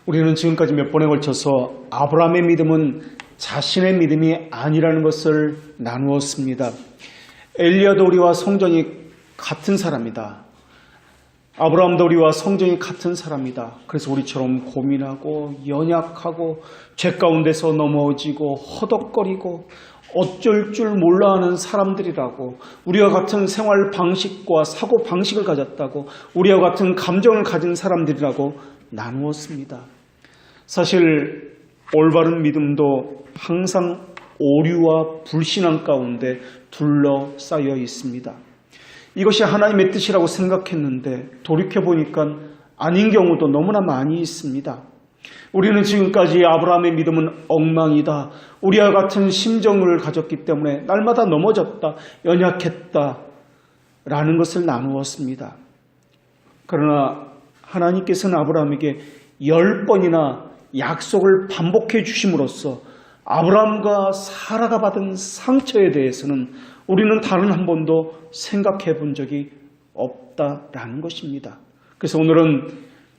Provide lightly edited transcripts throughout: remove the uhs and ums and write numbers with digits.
우리는 지금까지 몇 번에 걸쳐서 아브라함의 믿음은 자신의 믿음이 아니라는 것을 나누었습니다. 엘리야도 우리와 성전이 같은 사람이다. 아브라함도 우리와 성전이 같은 사람이다. 그래서 우리처럼 고민하고 연약하고 죄 가운데서 넘어지고 허덕거리고 어쩔 줄 몰라 하는 사람들이라고, 우리와 같은 생활 방식과 사고 방식을 가졌다고, 우리와 같은 감정을 가진 사람들이라고 나누었습니다. 사실 올바른 믿음도 항상 오류와 불신앙 가운데 둘러싸여 있습니다. 이것이 하나님의 뜻이라고 생각했는데 돌이켜보니까 아닌 경우도 너무나 많이 있습니다. 우리는 지금까지 아브라함의 믿음은 엉망이다, 우리와 같은 심정을 가졌기 때문에 날마다 넘어졌다, 연약했다 라는 것을 나누었습니다. 그러나 하나님께서는 아브라함에게 10번이나 약속을 반복해 주심으로써 아브라함과 사라가 받은 상처에 대해서는 우리는 다른 한 번도 생각해 본 적이 없다라는 것입니다. 그래서 오늘은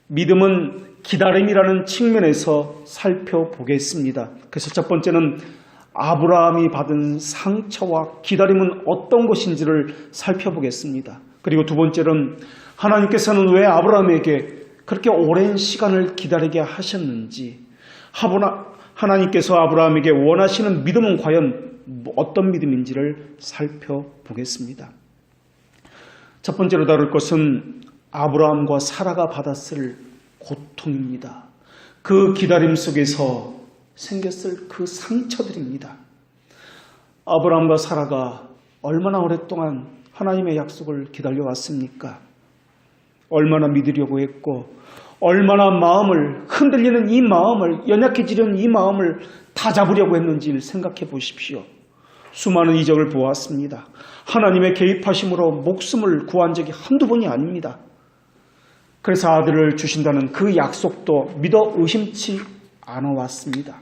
믿음은 기다림이라는 측면에서 살펴보겠습니다. 그래서 첫 번째는 아브라함이 받은 상처와 기다림은 어떤 것인지를 살펴보겠습니다. 그리고 두 번째는 하나님께서는 왜 아브라함에게 그렇게 오랜 시간을 기다리게 하셨는지, 하나님께서 아브라함에게 원하시는 믿음은 과연 어떤 믿음인지를 살펴보겠습니다. 첫 번째로 다룰 것은 아브라함과 사라가 받았을 고통입니다. 그 기다림 속에서 생겼을 그 상처들입니다. 아브라함과 사라가 얼마나 오랫동안 하나님의 약속을 기다려왔습니까? 얼마나 믿으려고 했고, 얼마나 마음을, 흔들리는 이 마음을, 연약해지려는 이 마음을 다 잡으려고 했는지를 생각해 보십시오. 수많은 이적을 보았습니다. 하나님의 개입하심으로 목숨을 구한 적이 한두 번이 아닙니다. 그래서 아들을 주신다는 그 약속도 믿어 의심치 않아 왔습니다.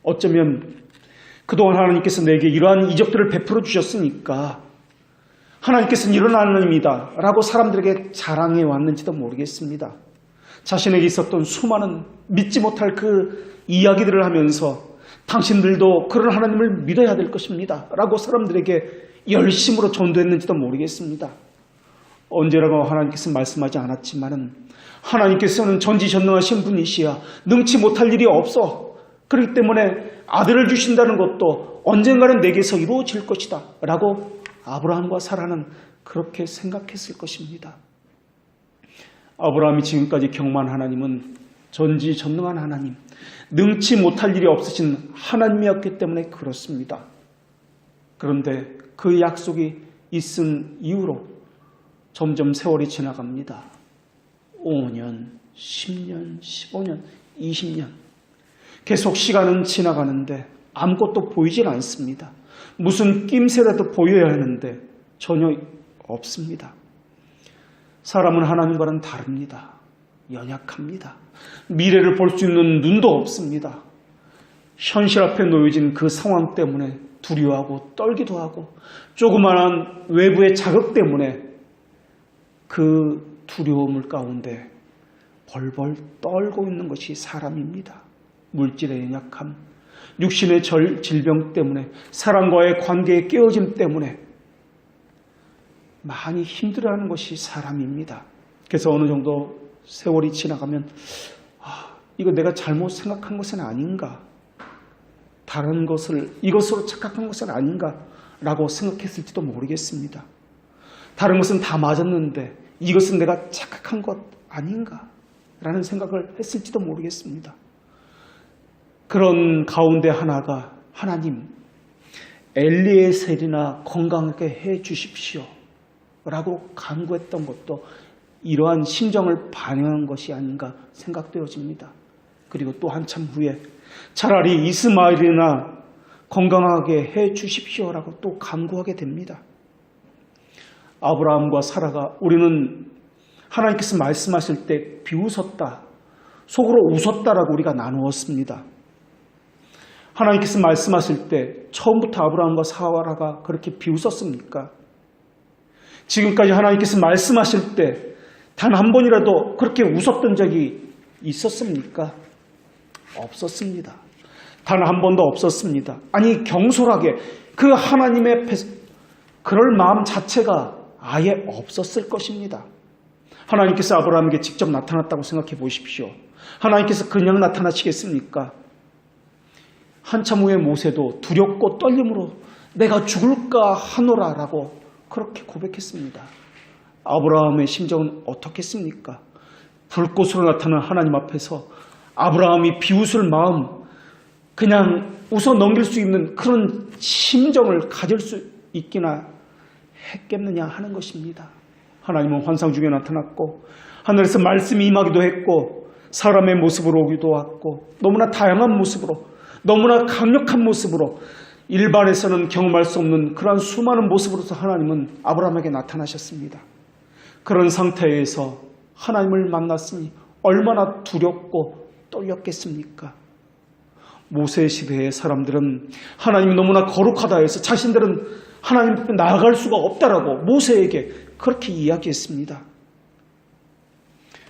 어쩌면 그동안 하나님께서 내게 이러한 이적들을 베풀어 주셨으니까 하나님께서는 이런 하나님이다 라고 사람들에게 자랑해 왔는지도 모르겠습니다. 자신에게 있었던 수많은 믿지 못할 그 이야기들을 하면서 당신들도 그런 하나님을 믿어야 될 것입니다 라고 사람들에게 열심으로 전도했는지도 모르겠습니다. 언제라고 하나님께서 말씀하지 않았지만은 하나님께서는 전지전능하신 분이시야 능치 못할 일이 없어, 그렇기 때문에 아들을 주신다는 것도 언젠가는 내게서 이루어질 것이다 라고 아브라함과 사라는 그렇게 생각했을 것입니다. 아브라함이 지금까지 경험한 하나님은 전지전능한 하나님, 능치 못할 일이 없으신 하나님이었기 때문에 그렇습니다. 그런데 그 약속이 있은 이후로 점점 세월이 지나갑니다. 5년, 10년, 15년, 20년 계속 시간은 지나가는데 아무것도 보이질 않습니다. 무슨 낌새라도 보여야 하는데 전혀 없습니다. 사람은 하나님과는 다릅니다. 연약합니다. 미래를 볼 수 있는 눈도 없습니다. 현실 앞에 놓여진 그 상황 때문에 두려워하고 떨기도 하고, 조그마한 외부의 자극 때문에 그 두려움을 가운데 벌벌 떨고 있는 것이 사람입니다. 물질의 연약함, 육신의 질병 때문에, 사람과의 관계의 깨어짐 때문에 많이 힘들어하는 것이 사람입니다. 그래서 어느 정도 세월이 지나가면 이거 내가 잘못 생각한 것은 아닌가, 다른 것을 이것으로 착각한 것은 아닌가 라고 생각했을지도 모르겠습니다. 다른 것은 다 맞았는데 이것은 내가 착각한 것 아닌가 라는 생각을 했을지도 모르겠습니다. 그런 가운데 하나가 하나님, 엘리에셀이나 건강하게 해 주십시오 라고 간구했던 것도 이러한 심정을 반영한 것이 아닌가 생각되어집니다. 그리고 또 한참 후에 차라리 이스마엘이나 건강하게 해 주십시오라고 또 간구하게 됩니다. 아브라함과 사라가, 우리는 하나님께서 말씀하실 때 비웃었다, 속으로 웃었다라고 우리가 나누었습니다. 하나님께서 말씀하실 때 처음부터 아브라함과 사라가 그렇게 비웃었습니까? 지금까지 하나님께서 말씀하실 때 단 한 번이라도 그렇게 웃었던 적이 있었습니까? 없었습니다. 단 한 번도 없었습니다. 아니, 경솔하게 그 하나님의 앞에서 그럴 마음 자체가 아예 없었을 것입니다. 하나님께서 아브라함에게 직접 나타났다고 생각해 보십시오. 하나님께서 그냥 나타나시겠습니까? 한참 후에 모세도 두렵고 떨림으로 내가 죽을까 하노라라고 그렇게 고백했습니다. 아브라함의 심정은 어떻겠습니까? 불꽃으로 나타난 하나님 앞에서 아브라함이 비웃을 마음, 그냥 웃어 넘길 수 있는 그런 심정을 가질 수 있기나 했겠느냐 하는 것입니다. 하나님은 환상 중에 나타났고 하늘에서 말씀이 임하기도 했고 사람의 모습으로 오기도 했고 너무나 다양한 모습으로 너무나 강력한 모습으로 일반에서는 경험할 수 없는 그러한 수많은 모습으로서 하나님은 아브라함에게 나타나셨습니다. 그런 상태에서 하나님을 만났으니 얼마나 두렵고 떨렸겠습니까? 모세 시대의 사람들은 하나님이 너무나 거룩하다 해서 자신들은 하나님 앞에 나아갈 수가 없다라고 모세에게 그렇게 이야기했습니다.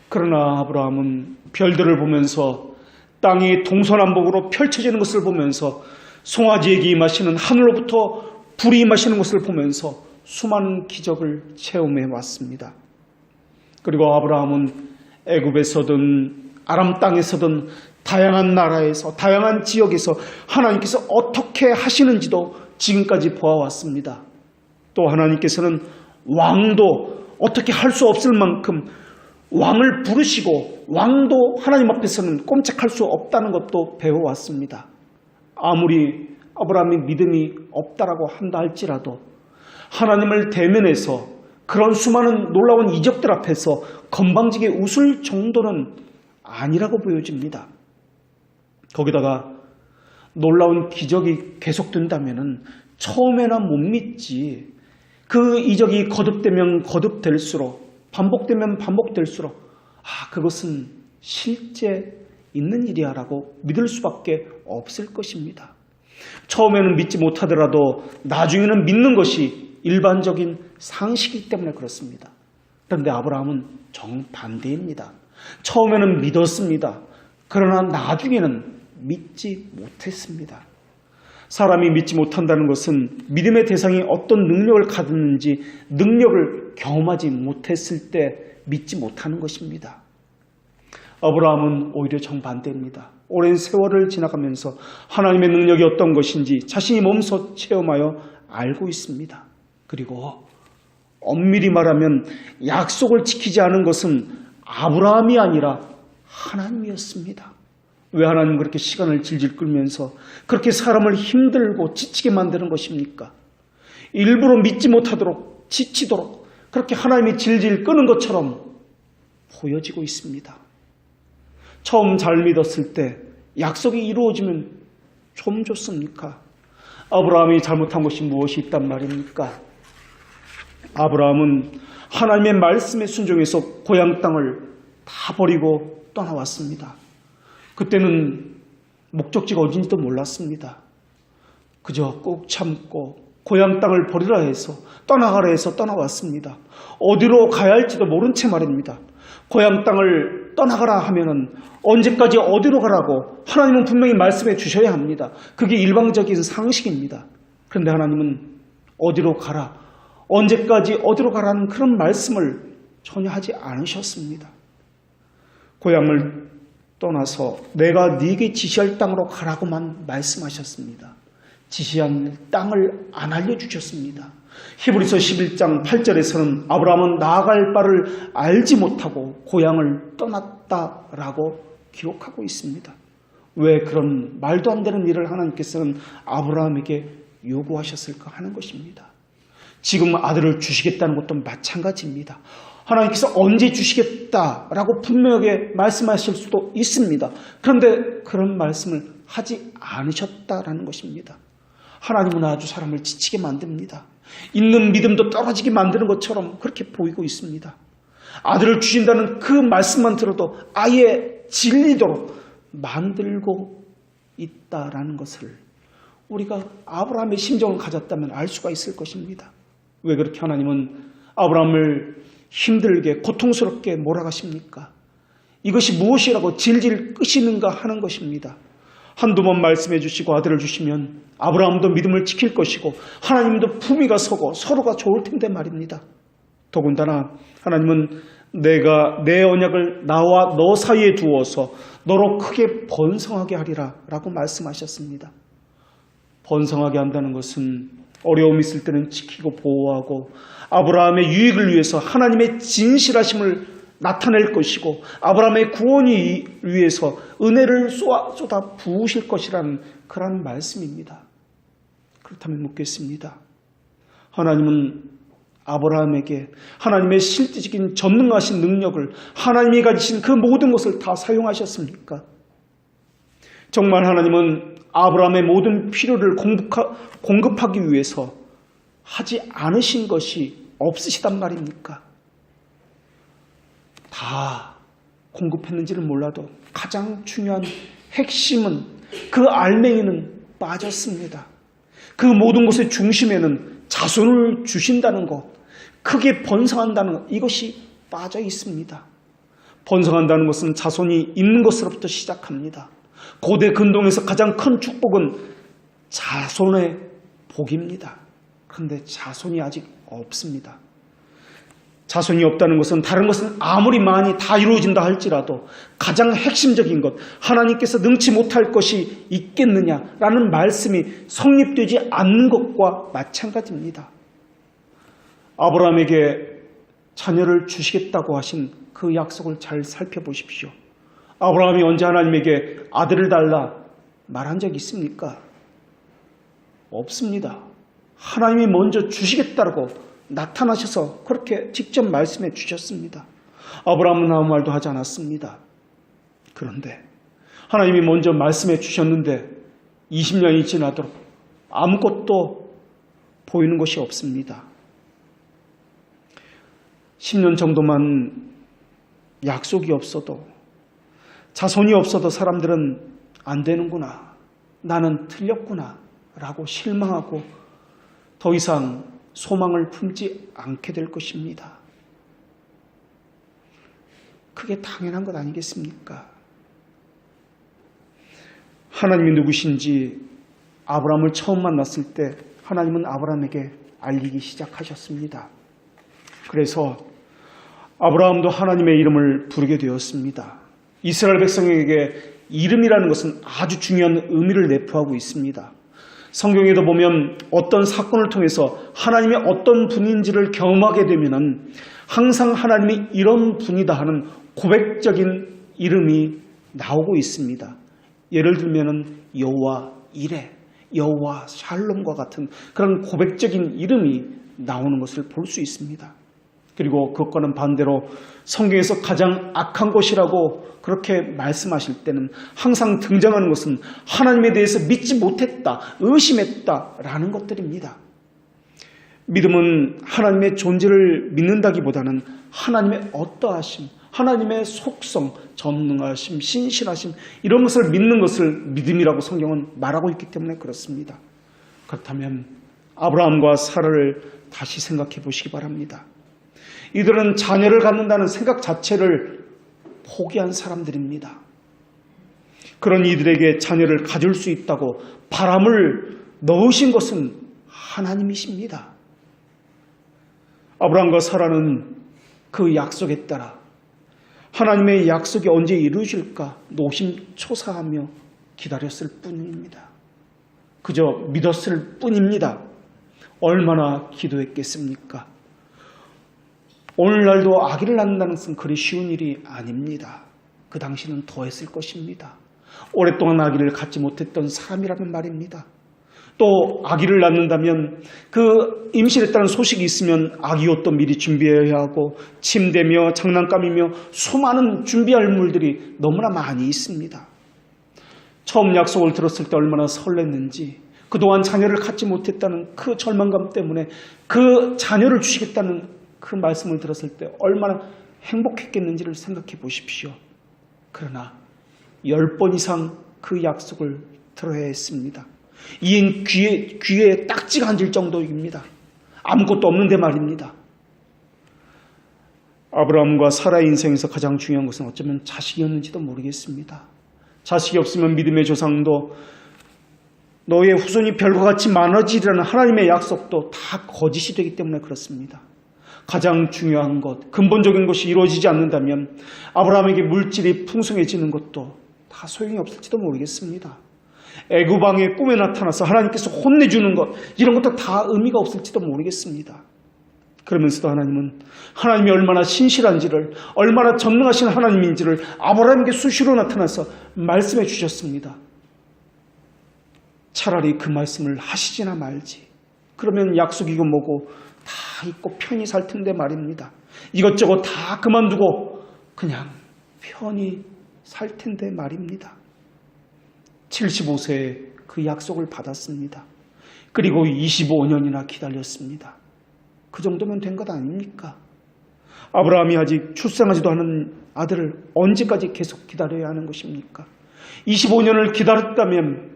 그러나 아브라함은 별들을 보면서 땅이 동서남북으로 펼쳐지는 것을 보면서 송아지에게 임하시는 하늘로부터 불이 임하시는 것을 보면서 수많은 기적을 체험해 왔습니다. 그리고 아브라함은 애굽에서든 아람 땅에서든 다양한 나라에서 다양한 지역에서 하나님께서 어떻게 하시는지도 지금까지 보아왔습니다. 또 하나님께서는 왕도 어떻게 할 수 없을 만큼 왕을 부르시고 왕도 하나님 앞에서는 꼼짝할 수 없다는 것도 배워왔습니다. 아무리 아브라함의 믿음이 없다라고 한다 할지라도 하나님을 대면해서 그런 수많은 놀라운 이적들 앞에서 건방지게 웃을 정도는 아니라고 보여집니다. 거기다가 놀라운 기적이 계속된다면 처음에나 못 믿지 그 이적이 거듭되면 거듭될수록 반복되면 반복될수록 그것은 실제 있는 일이야 라고 믿을 수밖에 없을 것입니다. 처음에는 믿지 못하더라도 나중에는 믿는 것이 일반적인 상식이기 때문에 그렇습니다. 그런데 아브라함은 정반대입니다. 처음에는 믿었습니다. 그러나 나중에는 믿지 못했습니다. 사람이 믿지 못한다는 것은 믿음의 대상이 어떤 능력을 가졌는지 능력을 경험하지 못했을 때 믿지 못하는 것입니다. 아브라함은 오히려 정반대입니다. 오랜 세월을 지나가면서 하나님의 능력이 어떤 것인지 자신이 몸소 체험하여 알고 있습니다. 그리고 엄밀히 말하면 약속을 지키지 않은 것은 아브라함이 아니라 하나님이었습니다. 왜 하나님 그렇게 시간을 질질 끌면서 그렇게 사람을 힘들고 지치게 만드는 것입니까? 일부러 믿지 못하도록 지치도록 그렇게 하나님이 질질 끄는 것처럼 보여지고 있습니다. 처음 잘 믿었을 때 약속이 이루어지면 좀 좋습니까? 아브라함이 잘못한 것이 무엇이 있단 말입니까? 아브라함은 하나님의 말씀에 순종해서 고향 땅을 다 버리고 떠나왔습니다. 그때는 목적지가 어딘지도 몰랐습니다. 그저 꾹 참고 고향 땅을 버리라 해서 떠나가라 해서 떠나왔습니다. 어디로 가야 할지도 모른 채 말입니다. 고향 땅을 떠나가라 하면은 언제까지 어디로 가라고 하나님은 분명히 말씀해 주셔야 합니다. 그게 일방적인 상식입니다. 그런데 하나님은 어디로 가라, 언제까지 어디로 가라는 그런 말씀을 전혀 하지 않으셨습니다. 고향을 떠나서 내가 네게 지시할 땅으로 가라고만 말씀하셨습니다. 지시한 땅을 안 알려주셨습니다. 히브리서 11장 8절에서는 아브라함은 나아갈 바를 알지 못하고 고향을 떠났다라고 기록하고 있습니다. 왜 그런 말도 안 되는 일을 하나님께서는 아브라함에게 요구하셨을까 하는 것입니다. 지금 아들을 주시겠다는 것도 마찬가지입니다. 하나님께서 언제 주시겠다라고 분명하게 말씀하실 수도 있습니다. 그런데 그런 말씀을 하지 않으셨다라는 것입니다. 하나님은 아주 사람을 지치게 만듭니다. 있는 믿음도 떨어지게 만드는 것처럼 그렇게 보이고 있습니다. 아들을 주신다는 그 말씀만 들어도 아예 질리도록 만들고 있다라는 것을 우리가 아브라함의 심정을 가졌다면 알 수가 있을 것입니다. 왜 그렇게 하나님은 아브라함을 힘들게 고통스럽게 몰아가십니까? 이것이 무엇이라고 질질 끄시는가 하는 것입니다. 한두 번 말씀해 주시고 아들을 주시면 아브라함도 믿음을 지킬 것이고 하나님도 품위가 서고 서로가 좋을 텐데 말입니다. 더군다나 하나님은 내가 내 언약을 나와 너 사이에 두어서 너로 크게 번성하게 하리라 라고 말씀하셨습니다. 번성하게 한다는 것은 어려움이 있을 때는 지키고 보호하고 아브라함의 유익을 위해서 하나님의 진실하심을 나타낼 것이고 아브라함의 구원이 위해서 은혜를 쏟아 부으실 것이라는 그런 말씀입니다. 그렇다면 묻겠습니다. 하나님은 아브라함에게 하나님의 실질적인 전능하신 능력을 하나님이 가지신 그 모든 것을 다 사용하셨습니까? 정말 하나님은 아브라함의 모든 필요를 공급하기 위해서 하지 않으신 것이 없으시단 말입니까? 다 공급했는지는 몰라도 가장 중요한 핵심은 그 알맹이는 빠졌습니다. 그 모든 것의 중심에는 자손을 주신다는 것, 크게 번성한다는 것, 이것이 빠져 있습니다. 번성한다는 것은 자손이 있는 것으로부터 시작합니다. 고대 근동에서 가장 큰 축복은 자손의 복입니다. 그런데 자손이 아직 없습니다. 자손이 없다는 것은 다른 것은 아무리 많이 다 이루어진다 할지라도 가장 핵심적인 것, 하나님께서 능치 못할 것이 있겠느냐라는 말씀이 성립되지 않는 것과 마찬가지입니다. 아브라함에게 자녀를 주시겠다고 하신 그 약속을 잘 살펴보십시오. 아브라함이 언제 하나님에게 아들을 달라 말한 적이 있습니까? 없습니다. 하나님이 먼저 주시겠다고 나타나셔서 그렇게 직접 말씀해 주셨습니다. 아브라함은 아무 말도 하지 않았습니다. 그런데 하나님이 먼저 말씀해 주셨는데 20년이 지나도록 아무것도 보이는 것이 없습니다. 10년 정도만 약속이 없어도 자손이 없어도 사람들은 안 되는구나, 나는 틀렸구나 라고 실망하고 더 이상 소망을 품지 않게 될 것입니다. 그게 당연한 것 아니겠습니까? 하나님이 누구신지 아브라함을 처음 만났을 때 하나님은 아브라함에게 알리기 시작하셨습니다. 그래서 아브라함도 하나님의 이름을 부르게 되었습니다. 이스라엘 백성에게 이름이라는 것은 아주 중요한 의미를 내포하고 있습니다. 성경에도 보면 어떤 사건을 통해서 하나님의 어떤 분인지를 경험하게 되면 항상 하나님이 이런 분이다 하는 고백적인 이름이 나오고 있습니다. 예를 들면 여호와 이레, 여호와 샬롬과 같은 그런 고백적인 이름이 나오는 것을 볼 수 있습니다. 그리고 그것과는 반대로 성경에서 가장 악한 것이라고 그렇게 말씀하실 때는 항상 등장하는 것은 하나님에 대해서 믿지 못했다, 의심했다라는 것들입니다. 믿음은 하나님의 존재를 믿는다기보다는 하나님의 어떠하심, 하나님의 속성, 전능하심, 신실하심 이런 것을 믿는 것을 믿음이라고 성경은 말하고 있기 때문에 그렇습니다. 그렇다면 아브라함과 사라를 다시 생각해 보시기 바랍니다. 이들은 자녀를 갖는다는 생각 자체를 포기한 사람들입니다. 그런 이들에게 자녀를 가질 수 있다고 바람을 넣으신 것은 하나님이십니다. 아브라함과 사라는 그 약속에 따라 하나님의 약속이 언제 이루어질까 노심초사하며 기다렸을 뿐입니다. 그저 믿었을 뿐입니다. 얼마나 기도했겠습니까? 오늘날도 아기를 낳는다는 것은 그리 쉬운 일이 아닙니다. 그 당시는 더 했을 것입니다. 오랫동안 아기를 갖지 못했던 사람이라는 말입니다. 또 아기를 낳는다면 그 임신했다는 소식이 있으면 아기 옷도 미리 준비해야 하고 침대며 장난감이며 수많은 준비할 물들이 너무나 많이 있습니다. 처음 약속을 들었을 때 얼마나 설렜는지, 그동안 자녀를 갖지 못했다는 그 절망감 때문에 그 자녀를 주시겠다는 그 말씀을 들었을 때 얼마나 행복했겠는지를 생각해 보십시오. 그러나 10번 이상 그 약속을 들어야 했습니다. 이엔 귀에 딱지가 앉을 정도입니다. 아무것도 없는데 말입니다. 아브라함과 사라의 인생에서 가장 중요한 것은 어쩌면 자식이었는지도 모르겠습니다. 자식이 없으면 믿음의 조상도 너의 후손이 별과 같이 많아지리라는 하나님의 약속도 다 거짓이 되기 때문에 그렇습니다. 가장 중요한 것, 근본적인 것이 이루어지지 않는다면 아브라함에게 물질이 풍성해지는 것도 다 소용이 없을지도 모르겠습니다. 애굽왕의 꿈에 나타나서 하나님께서 혼내주는 것, 이런 것도 다 의미가 없을지도 모르겠습니다. 그러면서도 하나님은 하나님이 얼마나 신실한지를, 얼마나 전능하신 하나님인지를 아브라함에게 수시로 나타나서 말씀해 주셨습니다. 차라리 그 말씀을 하시지나 말지. 그러면 약속이고 뭐고 다 잊고 편히 살 텐데 말입니다. 이것저것 다 그만두고 그냥 편히 살 텐데 말입니다. 75세에 그 약속을 받았습니다. 그리고 25년이나 기다렸습니다. 그 정도면 된 것 아닙니까? 아브라함이 아직 출생하지도 않은 아들을 언제까지 계속 기다려야 하는 것입니까? 25년을 기다렸다면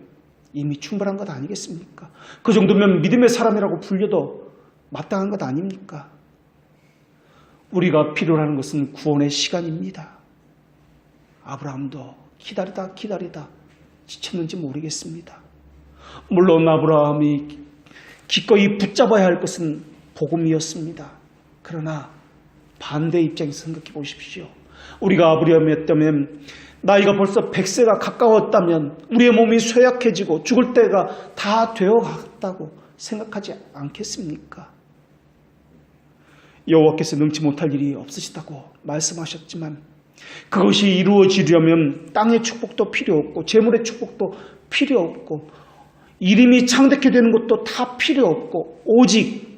이미 충분한 것 아니겠습니까? 그 정도면 믿음의 사람이라고 불려도 마땅한 것 아닙니까? 우리가 필요로 하는 것은 구원의 시간입니다. 아브라함도 기다리다 지쳤는지 모르겠습니다. 물론 아브라함이 기꺼이 붙잡아야 할 것은 복음이었습니다. 그러나 반대 입장에서 생각해 보십시오. 우리가 아브라함이었다면 나이가 벌써 100세가 가까웠다면 우리의 몸이 쇠약해지고 죽을 때가 다 되어갔다고 생각하지 않겠습니까? 여호와께서 능치 못할 일이 없으시다고 말씀하셨지만 그것이 이루어지려면 땅의 축복도 필요 없고 재물의 축복도 필요 없고 이름이 창대케 되는 것도 다 필요 없고 오직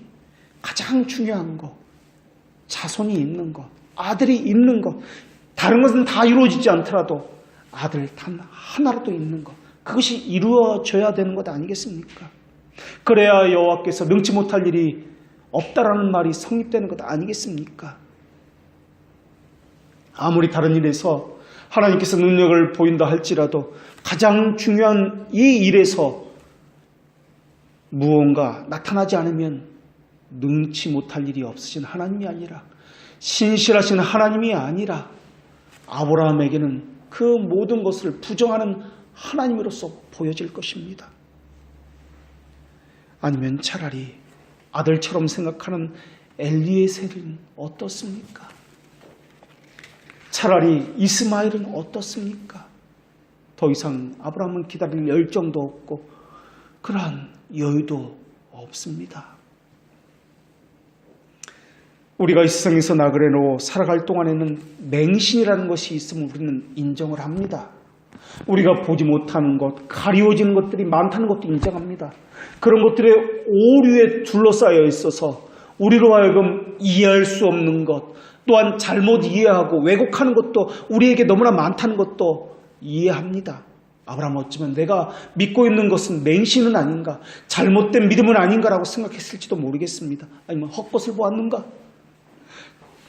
가장 중요한 것, 자손이 있는 것, 아들이 있는 것, 다른 것은 다 이루어지지 않더라도 아들 단 하나라도 있는 것, 그것이 이루어져야 되는 것 아니겠습니까? 그래야 여호와께서 능치 못할 일이 없다라는 말이 성립되는 것 아니겠습니까? 아무리 다른 일에서 하나님께서 능력을 보인다 할지라도 가장 중요한 이 일에서 무언가 나타나지 않으면 능치 못할 일이 없으신 하나님이 아니라 신실하신 하나님이 아니라 아브라함에게는 그 모든 것을 부정하는 하나님으로서 보여질 것입니다. 아니면 차라리 아들처럼 생각하는 엘리에셀은 어떻습니까? 차라리 이스마엘은 어떻습니까? 더 이상 아브라함은 기다릴 열정도 없고 그러한 여유도 없습니다. 우리가 이 세상에서 나그네로 살아갈 동안에는 맹신이라는 것이 있음을 우리는 인정을 합니다. 우리가 보지 못하는 것, 가리워지는 것들이 많다는 것도 인정합니다. 그런 것들의 오류에 둘러싸여 있어서 우리로 하여금 이해할 수 없는 것, 또한 잘못 이해하고 왜곡하는 것도 우리에게 너무나 많다는 것도 이해합니다. 아브라함 어쩌면 내가 믿고 있는 것은 맹신은 아닌가, 잘못된 믿음은 아닌가라고 생각했을지도 모르겠습니다. 아니면 헛것을 보았는가?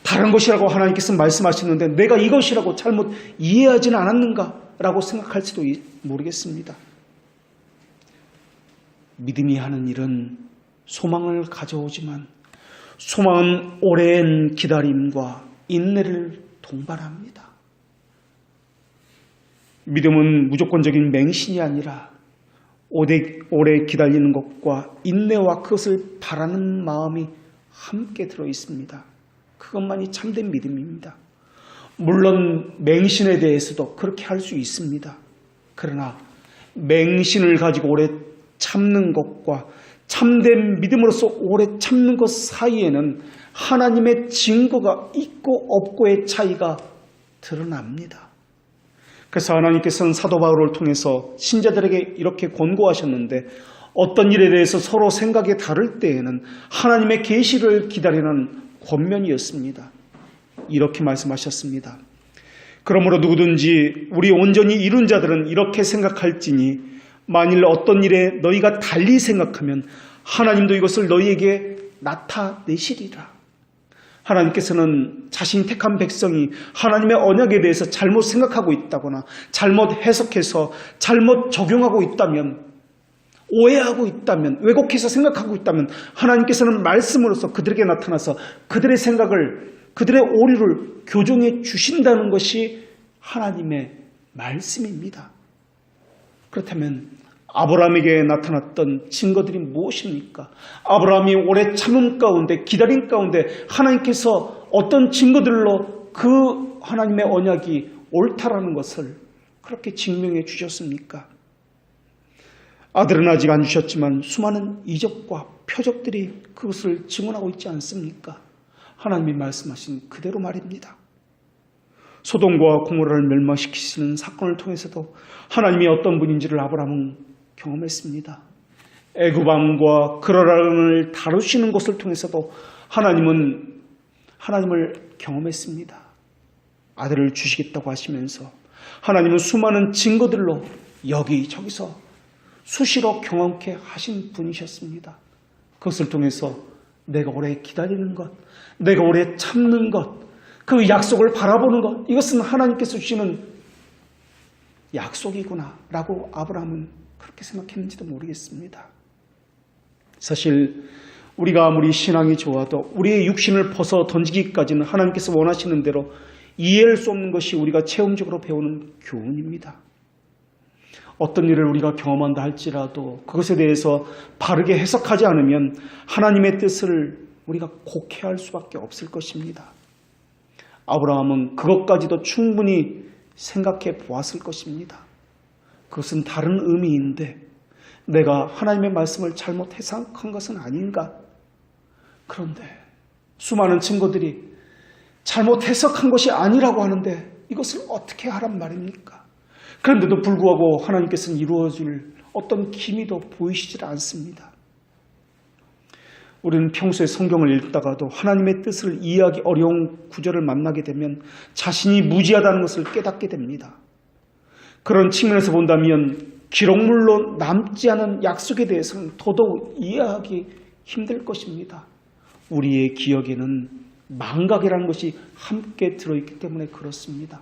다른 것이라고 하나님께서 말씀하셨는데 내가 이것이라고 잘못 이해하지는 않았는가라고 생각할지도 모르겠습니다. 믿음이 하는 일은 소망을 가져오지만 소망은 오랜 기다림과 인내를 동반합니다. 믿음은 무조건적인 맹신이 아니라 오래 기다리는 것과 인내와 그것을 바라는 마음이 함께 들어 있습니다. 그것만이 참된 믿음입니다. 물론 맹신에 대해서도 그렇게 할 수 있습니다. 그러나 맹신을 가지고 오래 참는 것과 참된 믿음으로서 오래 참는 것 사이에는 하나님의 증거가 있고 없고의 차이가 드러납니다. 그래서 하나님께서는 사도 바울을 통해서 신자들에게 이렇게 권고하셨는데 어떤 일에 대해서 서로 생각이 다를 때에는 하나님의 계시를 기다리는 권면이었습니다. 이렇게 말씀하셨습니다. 그러므로 누구든지 우리 온전히 이룬 자들은 이렇게 생각할지니 만일 어떤 일에 너희가 달리 생각하면 하나님도 이것을 너희에게 나타내시리라. 하나님께서는 자신이 택한 백성이 하나님의 언약에 대해서 잘못 생각하고 있다거나 잘못 해석해서 잘못 적용하고 있다면, 오해하고 있다면, 왜곡해서 생각하고 있다면 하나님께서는 말씀으로서 그들에게 나타나서 그들의 생각을 그들의 오류를 교정해 주신다는 것이 하나님의 말씀입니다. 그렇다면 아브라함에게 나타났던 증거들이 무엇입니까? 아브라함이 오래 참음 가운데, 기다림 가운데 하나님께서 어떤 증거들로 그 하나님의 언약이 옳다라는 것을 그렇게 증명해 주셨습니까? 아들은 아직 안 주셨지만 수많은 이적과 표적들이 그것을 증언하고 있지 않습니까? 하나님이 말씀하신 그대로 말입니다. 소돔과 고모라를 멸망시키시는 사건을 통해서도 하나님이 어떤 분인지를 아브라함은 경험했습니다. 애굽 왕과 그라랑을 다루시는 것을 통해서도 하나님을 경험했습니다. 아들을 주시겠다고 하시면서 하나님은 수많은 증거들로 여기저기서 수시로 경험케 하신 분이셨습니다. 그것을 통해서 내가 오래 기다리는 것, 내가 오래 참는 것, 그 약속을 바라보는 것, 이것은 하나님께서 주시는 약속이구나 라고 아브라함은 그렇게 생각했는지도 모르겠습니다. 사실 우리가 아무리 신앙이 좋아도 우리의 육신을 벗어 던지기까지는 하나님께서 원하시는 대로 이해할 수 없는 것이 우리가 체험적으로 배우는 교훈입니다. 어떤 일을 우리가 경험한다 할지라도 그것에 대해서 바르게 해석하지 않으면 하나님의 뜻을 우리가 곡해할 수밖에 없을 것입니다. 아브라함은 그것까지도 충분히 생각해 보았을 것입니다. 그것은 다른 의미인데 내가 하나님의 말씀을 잘못 해석한 것은 아닌가? 그런데 수많은 증거들이 잘못 해석한 것이 아니라고 하는데 이것을 어떻게 하란 말입니까? 그런데도 불구하고 하나님께서는 이루어질 어떤 기미도 보이시질 않습니다. 우리는 평소에 성경을 읽다가도 하나님의 뜻을 이해하기 어려운 구절을 만나게 되면 자신이 무지하다는 것을 깨닫게 됩니다. 그런 측면에서 본다면 기록물로 남지 않은 약속에 대해서는 더더욱 이해하기 힘들 것입니다. 우리의 기억에는 망각이라는 것이 함께 들어있기 때문에 그렇습니다.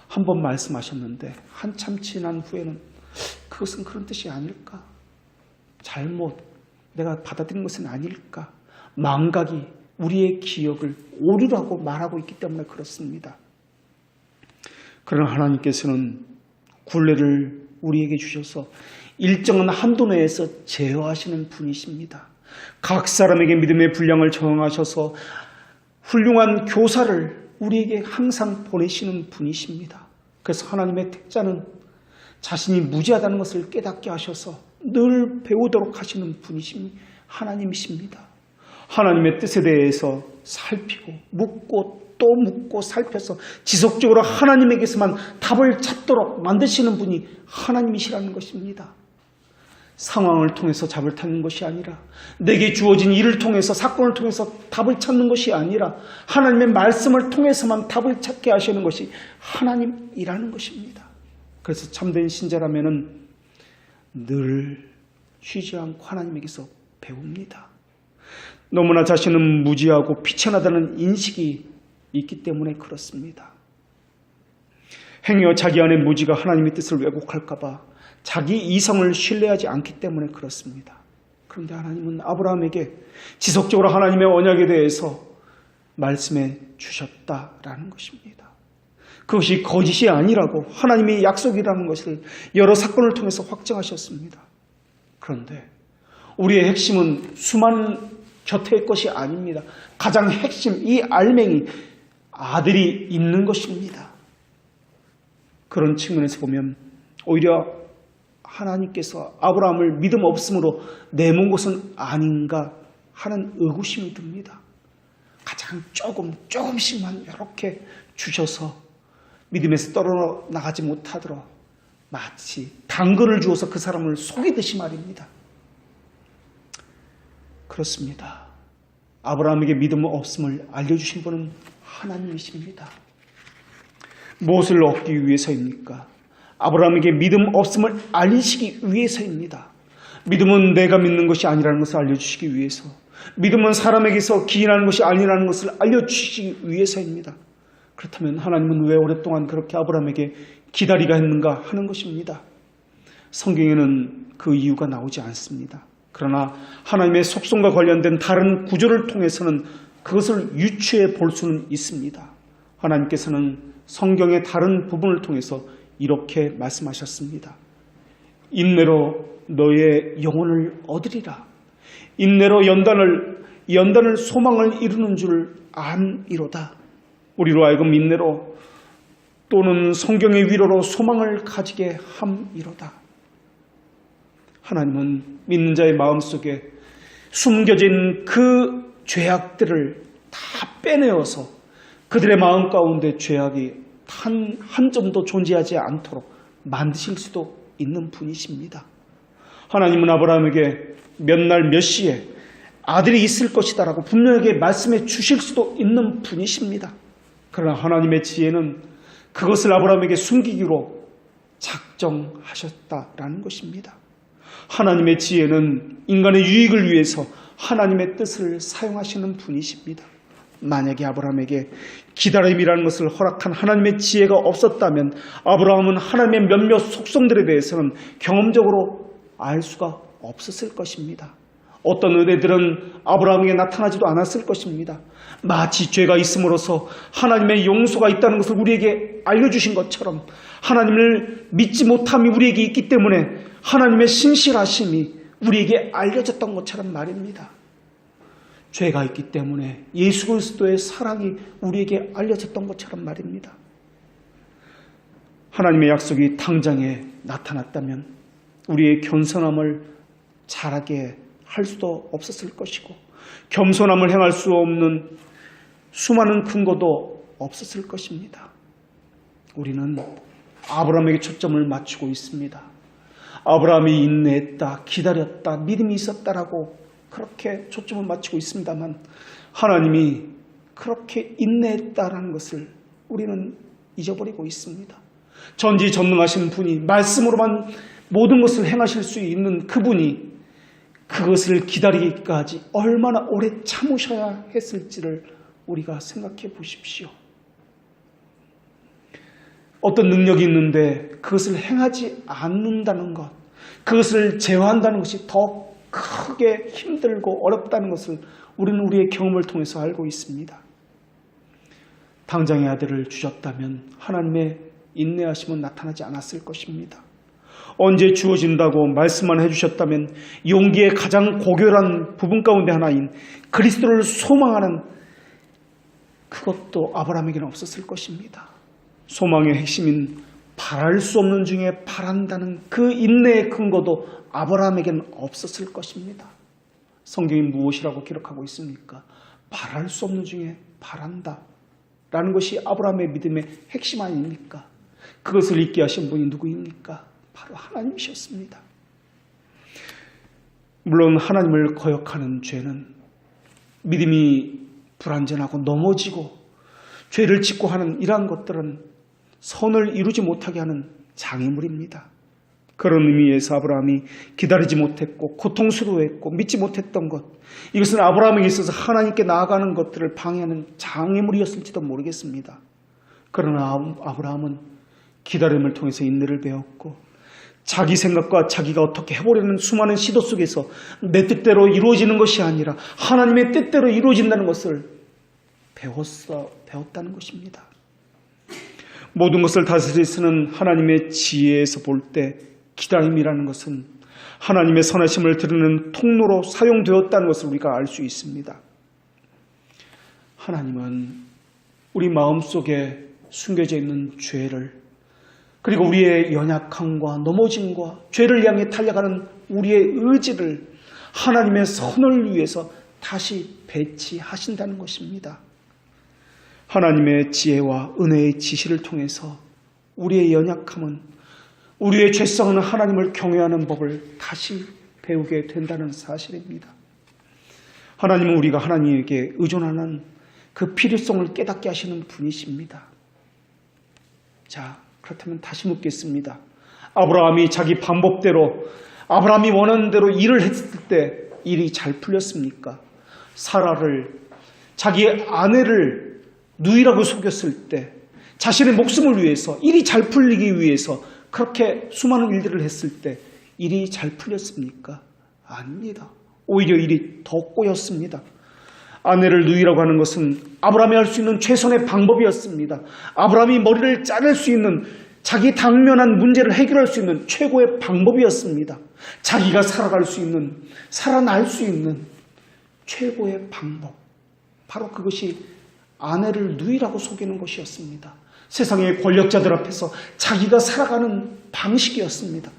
한 번 말씀하셨는데 한참 지난 후에는 그것은 그런 뜻이 아닐까? 잘못 내가 받아들인 것은 아닐까? 망각이 우리의 기억을 오류라고 말하고 있기 때문에 그렇습니다. 그러나 하나님께서는 굴레를 우리에게 주셔서 일정한 한도 내에서 제어하시는 분이십니다. 각 사람에게 믿음의 분량을 정하셔서 훌륭한 교사를 우리에게 항상 보내시는 분이십니다. 그래서 하나님의 택자는 자신이 무지하다는 것을 깨닫게 하셔서 늘 배우도록 하시는 분이신 하나님이십니다. 하나님의 뜻에 대해서 살피고 묻고 또 묻고 살펴서 지속적으로 하나님에게서만 답을 찾도록 만드시는 분이 하나님이시라는 것입니다. 상황을 통해서 답을 찾는 것이 아니라 내게 주어진 일을 통해서 사건을 통해서 답을 찾는 것이 아니라 하나님의 말씀을 통해서만 답을 찾게 하시는 것이 하나님이라는 것입니다. 그래서 참된 신자라면은 늘 쉬지 않고 하나님에게서 배웁니다. 너무나 자신은 무지하고 비천하다는 인식이 있기 때문에 그렇습니다. 행여 자기 안의 무지가 하나님의 뜻을 왜곡할까 봐 자기 이성을 신뢰하지 않기 때문에 그렇습니다. 그런데 하나님은 아브라함에게 지속적으로 하나님의 언약에 대해서 말씀해 주셨다라는 것입니다. 그것이 거짓이 아니라고 하나님의 약속이라는 것을 여러 사건을 통해서 확증하셨습니다. 그런데 우리의 핵심은 수많은 곁의 것이 아닙니다. 가장 핵심, 이 알맹이 아들이 있는 것입니다. 그런 측면에서 보면 오히려 하나님께서 아브라함을 믿음 없음으로 내몬 것은 아닌가 하는 의구심이 듭니다. 가장 조금씩만 이렇게 주셔서 믿음에서 떨어나가지 못하도록 마치 당근을 주어서 그 사람을 속이듯이 말입니다. 그렇습니다. 아브라함에게 믿음 없음을 알려주신 분은 하나님이십니다. 무엇을 얻기 위해서입니까? 아브라함에게 믿음 없음을 알리시기 위해서입니다. 믿음은 내가 믿는 것이 아니라는 것을 알려주시기 위해서, 믿음은 사람에게서 기인하는 것이 아니라는 것을 알려주시기 위해서입니다. 그렇다면 하나님은 왜 오랫동안 그렇게 아브라함에게 기다리가 했는가 하는 것입니다. 성경에는 그 이유가 나오지 않습니다. 그러나 하나님의 속성과 관련된 다른 구절을 통해서는 그것을 유추해 볼 수는 있습니다. 하나님께서는 성경의 다른 부분을 통해서 이렇게 말씀하셨습니다. 인내로 너의 영혼을 얻으리라. 인내로 연단을 소망을 이루는 줄 아니로다. 우리로 하여금 인내로 또는 성경의 위로로 소망을 가지게 함이로다. 하나님은 믿는 자의 마음속에 숨겨진 그 죄악들을 다 빼내어서 그들의 마음 가운데 죄악이 한 점도 존재하지 않도록 만드실 수도 있는 분이십니다. 하나님은 아브라함에게 몇 날 몇 시에 아들이 있을 것이다 라고 분명하게 말씀해 주실 수도 있는 분이십니다. 그러나 하나님의 지혜는 그것을 아브라함에게 숨기기로 작정하셨다라는 것입니다. 하나님의 지혜는 인간의 유익을 위해서 하나님의 뜻을 사용하시는 분이십니다. 만약에 아브라함에게 기다림이라는 것을 허락한 하나님의 지혜가 없었다면 아브라함은 하나님의 몇몇 속성들에 대해서는 경험적으로 알 수가 없었을 것입니다. 어떤 은혜들은 아브라함에게 나타나지도 않았을 것입니다. 마치 죄가 있음으로써 하나님의 용서가 있다는 것을 우리에게 알려주신 것처럼 하나님을 믿지 못함이 우리에게 있기 때문에 하나님의 신실하심이 우리에게 알려졌던 것처럼 말입니다. 죄가 있기 때문에 예수 그리스도의 사랑이 우리에게 알려졌던 것처럼 말입니다. 하나님의 약속이 당장에 나타났다면 우리의 겸손함을 자라게 할 수도 없었을 것이고 겸손함을 행할 수 없는 수많은 근거도 없었을 것입니다. 우리는 아브라함에게 초점을 맞추고 있습니다. 아브라함이 인내했다, 기다렸다, 믿음이 있었다라고 그렇게 초점을 맞추고 있습니다만 하나님이 그렇게 인내했다라는 것을 우리는 잊어버리고 있습니다. 전지전능하신 분이 말씀으로만 모든 것을 행하실 수 있는 그분이 그것을 기다리기까지 얼마나 오래 참으셔야 했을지를 우리가 생각해 보십시오. 어떤 능력이 있는데 그것을 행하지 않는다는 것, 그것을 제어한다는 것이 더 크게 힘들고 어렵다는 것을 우리는 우리의 경험을 통해서 알고 있습니다. 당장의 아들을 주셨다면 하나님의 인내하심은 나타나지 않았을 것입니다. 언제 주어진다고 말씀만 해주셨다면 용기의 가장 고결한 부분 가운데 하나인 그리스도를 소망하는 그것도 아브라함에게는 없었을 것입니다. 소망의 핵심인 바랄 수 없는 중에 바란다는 그 인내의 근거도 아브라함에게는 없었을 것입니다. 성경이 무엇이라고 기록하고 있습니까? 바랄 수 없는 중에 바란다 라는 것이 아브라함의 믿음의 핵심 아닙니까? 그것을 잊게 하신 분이 누구입니까? 바로 하나님이셨습니다. 물론 하나님을 거역하는 죄는 믿음이 불완전하고 넘어지고 죄를 짓고 하는 이러한 것들은 선을 이루지 못하게 하는 장애물입니다. 그런 의미에서 아브라함이 기다리지 못했고 고통스러워했고 믿지 못했던 것, 이것은 아브라함에게 있어서 하나님께 나아가는 것들을 방해하는 장애물이었을지도 모르겠습니다. 그러나 아브라함은 기다림을 통해서 인내를 배웠고 자기 생각과 자기가 어떻게 해보려는 수많은 시도 속에서 내 뜻대로 이루어지는 것이 아니라 하나님의 뜻대로 이루어진다는 것을 배웠다는 것입니다. 모든 것을 다스릴 쓰는 하나님의 지혜에서 볼 때 기다림이라는 것은 하나님의 선하심을 드리는 통로로 사용되었다는 것을 우리가 알 수 있습니다. 하나님은 우리 마음속에 숨겨져 있는 죄를, 그리고 우리의 연약함과 넘어짐과 죄를 향해 달려가는 우리의 의지를 하나님의 선을 위해서 다시 배치하신다는 것입니다. 하나님의 지혜와 은혜의 지시를 통해서 우리의 연약함은, 우리의 죄성은 하나님을 경외하는 법을 다시 배우게 된다는 사실입니다. 하나님은 우리가 하나님에게 의존하는 그 필요성을 깨닫게 하시는 분이십니다. 자, 그렇다면 다시 묻겠습니다. 아브라함이 자기 방법대로, 아브라함이 원하는 대로 일을 했을 때 일이 잘 풀렸습니까? 사라를, 자기의 아내를 누이라고 속였을 때 자신의 목숨을 위해서, 일이 잘 풀리기 위해서 그렇게 수많은 일들을 했을 때 일이 잘 풀렸습니까? 아닙니다. 오히려 일이 더 꼬였습니다. 아내를 누이라고 하는 것은 아브라함이 할 수 있는 최선의 방법이었습니다. 아브라함이 머리를 자를 수 있는, 자기 당면한 문제를 해결할 수 있는 최고의 방법이었습니다. 자기가 살아갈 수 있는, 살아날 수 있는 최고의 방법. 바로 그것이 아내를 누이라고 속이는 것이었습니다. 세상의 권력자들 앞에서 자기가 살아가는 방식이었습니다.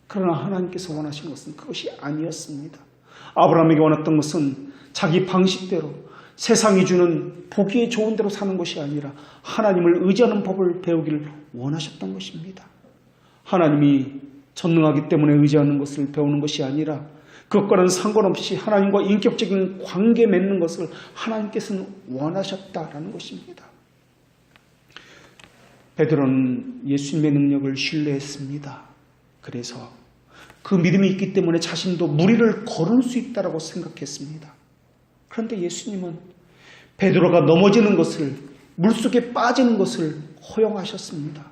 그러나 하나님께서 원하신 것은 그것이 아니었습니다. 아브라함에게 원했던 것은 자기 방식대로 세상이 주는 보기에 좋은 대로 사는 것이 아니라 하나님을 의지하는 법을 배우기를 원하셨던 것입니다. 하나님이 전능하기 때문에 의지하는 것을 배우는 것이 아니라 그것과는 상관없이 하나님과 인격적인 관계 맺는 것을 하나님께서는 원하셨다라는 것입니다. 베드로는 예수님의 능력을 신뢰했습니다. 그래서 그 믿음이 있기 때문에 자신도 무리를 걸을 수 있다고 생각했습니다. 그런데 예수님은 베드로가 넘어지는 것을, 물속에 빠지는 것을 허용하셨습니다.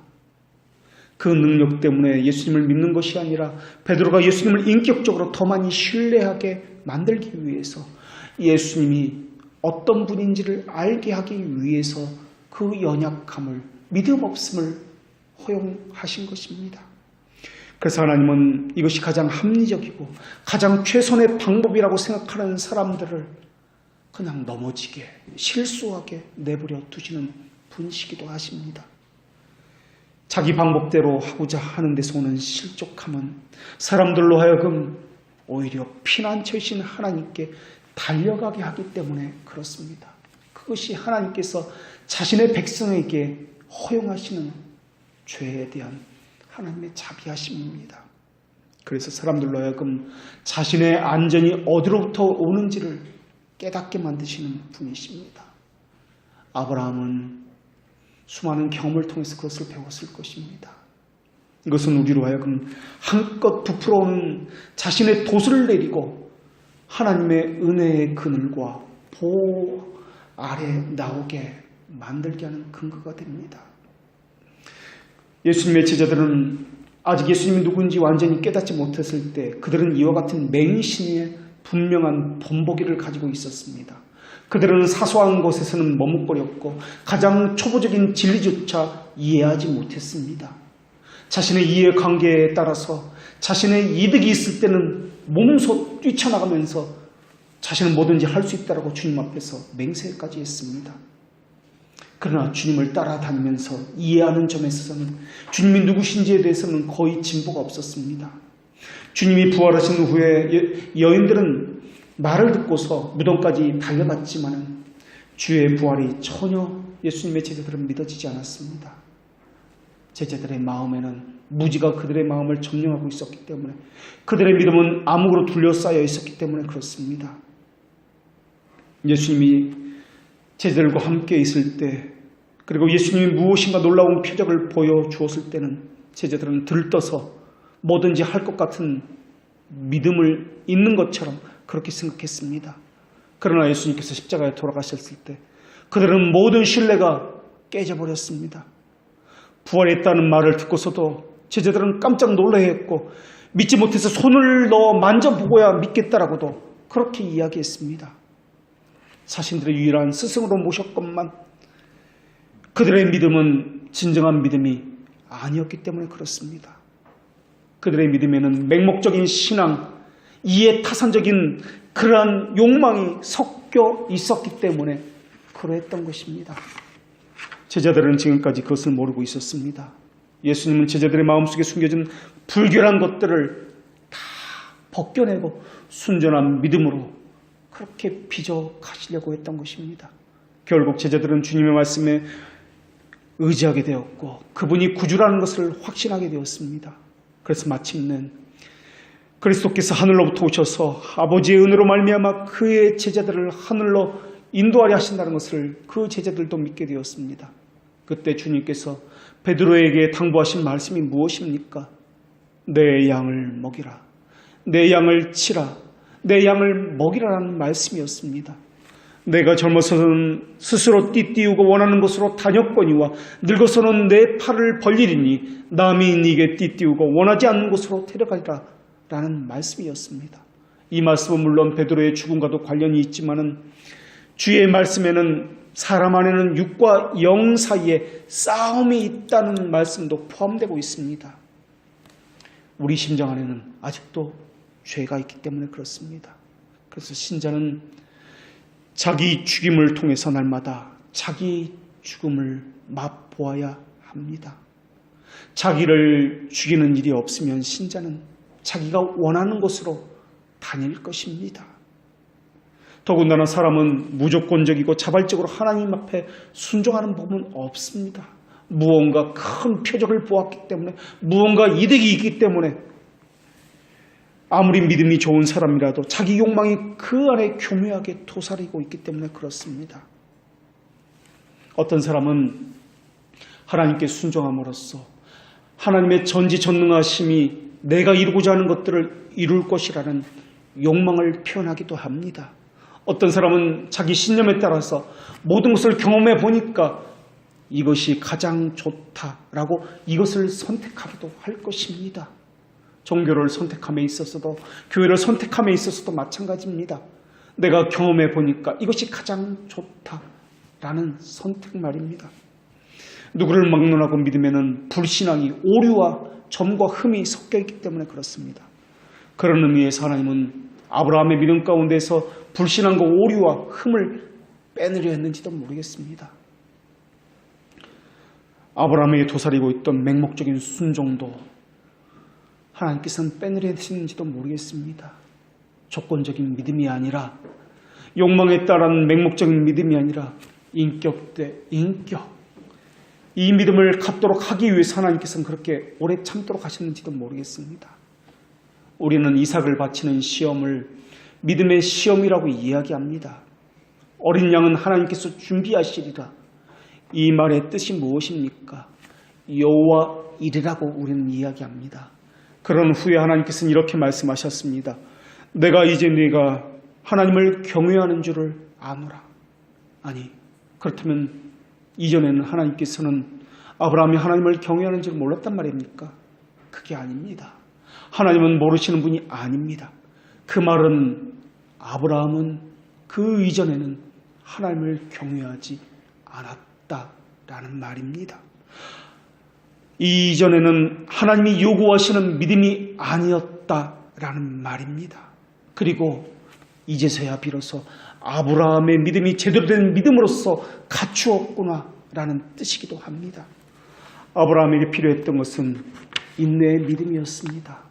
그 능력 때문에 예수님을 믿는 것이 아니라 베드로가 예수님을 인격적으로 더 많이 신뢰하게 만들기 위해서, 예수님이 어떤 분인지를 알게 하기 위해서 그 연약함을, 믿음 없음을 허용하신 것입니다. 그래서 하나님은 이것이 가장 합리적이고 가장 최선의 방법이라고 생각하는 사람들을 그냥 넘어지게, 실수하게 내버려 두시는 분이시기도 하십니다. 자기 방법대로 하고자 하는 데서 오는 실족함은 사람들로 하여금 오히려 피난처이신 하나님께 달려가게 하기 때문에 그렇습니다. 그것이 하나님께서 자신의 백성에게 허용하시는 죄에 대한 하나님의 자비하심입니다. 그래서 사람들로 하여금 자신의 안전이 어디로부터 오는지를 깨닫게 만드시는 분이십니다. 아브라함은 수많은 경험을 통해서 그것을 배웠을 것입니다. 이것은 우리로 하여금 한껏 부풀어오는 자신의 돛을 내리고 하나님의 은혜의 그늘과 보호 아래 나오게 만들게 하는 근거가 됩니다. 예수님의 제자들은 아직 예수님이 누군지 완전히 깨닫지 못했을 때 그들은 이와 같은 맹신의 분명한 본보기를 가지고 있었습니다. 그들은 사소한 것에서는 머뭇거렸고 가장 초보적인 진리조차 이해하지 못했습니다. 자신의 이해관계에 따라서 자신의 이득이 있을 때는 몸소 뛰쳐나가면서 자신은 뭐든지 할 수 있다고 주님 앞에서 맹세까지 했습니다. 그러나 주님을 따라다니면서 이해하는 점에 있어서는 주님이 누구신지에 대해서는 거의 진보가 없었습니다. 주님이 부활하신 후에 여인들은 말을 듣고서 무덤까지 달려갔지만 주의 부활이 전혀 예수님의 제자들은 믿어지지 않았습니다. 제자들의 마음에는 무지가 그들의 마음을 점령하고 있었기 때문에, 그들의 믿음은 암흑으로 둘러싸여 있었기 때문에 그렇습니다. 예수님이 제자들과 함께 있을 때, 그리고 예수님이 무엇인가 놀라운 표적을 보여주었을 때는 제자들은 들떠서 뭐든지 할 것 같은 믿음을 있는 것처럼 그렇게 생각했습니다. 그러나 예수님께서 십자가에 돌아가셨을 때 그들은 모든 신뢰가 깨져버렸습니다. 부활했다는 말을 듣고서도 제자들은 깜짝 놀라했고 믿지 못해서 손을 넣어 만져보고야 믿겠다라고도 그렇게 이야기했습니다. 자신들의 유일한 스승으로 모셨건만 그들의 믿음은 진정한 믿음이 아니었기 때문에 그렇습니다. 그들의 믿음에는 맹목적인 신앙, 이해타산적인 그러한 욕망이 섞여 있었기 때문에 그러했던 것입니다. 제자들은 지금까지 그것을 모르고 있었습니다. 예수님은 제자들의 마음속에 숨겨진 불결한 것들을 다 벗겨내고 순전한 믿음으로 그렇게 빚어 가시려고 했던 것입니다. 결국 제자들은 주님의 말씀에 의지하게 되었고 그분이 구주라는 것을 확신하게 되었습니다. 그래서 마침내 그리스도께서 하늘로부터 오셔서 아버지의 은혜로 말미암아 그의 제자들을 하늘로 인도하려 하신다는 것을 그 제자들도 믿게 되었습니다. 그때 주님께서 베드로에게 당부하신 말씀이 무엇입니까? 내 양을 먹이라, 내 양을 치라, 내 양을 먹이라라는 말씀이었습니다. 내가 젊어서는 스스로 띠띠우고 원하는 곳으로 다녔거니와 늙어서는 내 팔을 벌리리니 남이 네게 띠띠우고 원하지 않는 곳으로 데려가리라 라는 말씀이었습니다. 이 말씀은 물론 베드로의 죽음과도 관련이 있지만은 주의 말씀에는 사람 안에는 육과 영 사이에 싸움이 있다는 말씀도 포함되고 있습니다. 우리 심정 안에는 아직도 죄가 있기 때문에 그렇습니다. 그래서 신자는 자기 죽임을 통해서 날마다 자기 죽음을 맛보아야 합니다. 자기를 죽이는 일이 없으면 신자는 자기가 원하는 곳으로 다닐 것입니다. 더군다나 사람은 무조건적이고 자발적으로 하나님 앞에 순종하는 법은 없습니다. 무언가 큰 표적을 보았기 때문에, 무언가 이득이 있기 때문에 아무리 믿음이 좋은 사람이라도 자기 욕망이 그 안에 교묘하게 도사리고 있기 때문에 그렇습니다. 어떤 사람은 하나님께 순종함으로써 하나님의 전지전능하심이 내가 이루고자 하는 것들을 이룰 것이라는 욕망을 표현하기도 합니다. 어떤 사람은 자기 신념에 따라서 모든 것을 경험해 보니까 이것이 가장 좋다라고 이것을 선택하기도 할 것입니다. 종교를 선택함에 있어서도, 교회를 선택함에 있어서도 마찬가지입니다. 내가 경험해 보니까 이것이 가장 좋다라는 선택 말입니다. 누구를 막론하고 믿으면 불신앙이 오류와 점과 흠이 섞여 있기 때문에 그렇습니다. 그런 의미에서 하나님은 아브라함의 믿음 가운데서 불신앙과 오류와 흠을 빼내려 했는지도 모르겠습니다. 아브라함에게 도사리고 있던 맹목적인 순종도 하나님께서는 빼내려 하시는지도 모르겠습니다. 조건적인 믿음이 아니라, 욕망에 따른 맹목적인 믿음이 아니라 인격 대 인격, 이 믿음을 갖도록 하기 위해서 하나님께서는 그렇게 오래 참도록 하셨는지도 모르겠습니다. 우리는 이삭을 바치는 시험을 믿음의 시험이라고 이야기합니다. 어린 양은 하나님께서 준비하시리라. 이 말의 뜻이 무엇입니까? 여호와 이르라고 우리는 이야기합니다. 그런 후에 하나님께서는 이렇게 말씀하셨습니다. 내가 이제 네가 하나님을 경외하는 줄을 아노라. 아니, 그렇다면 이전에는 하나님께서는 아브라함이 하나님을 경외하는 줄 몰랐단 말입니까? 그게 아닙니다. 하나님은 모르시는 분이 아닙니다. 그 말은 아브라함은 그 이전에는 하나님을 경외하지 않았다라는 말입니다. 이전에는 하나님이 요구하시는 믿음이 아니었다라는 말입니다. 그리고 이제서야 비로소 아브라함의 믿음이 제대로 된 믿음으로서 갖추었구나라는 뜻이기도 합니다. 아브라함에게 필요했던 것은 인내의 믿음이었습니다.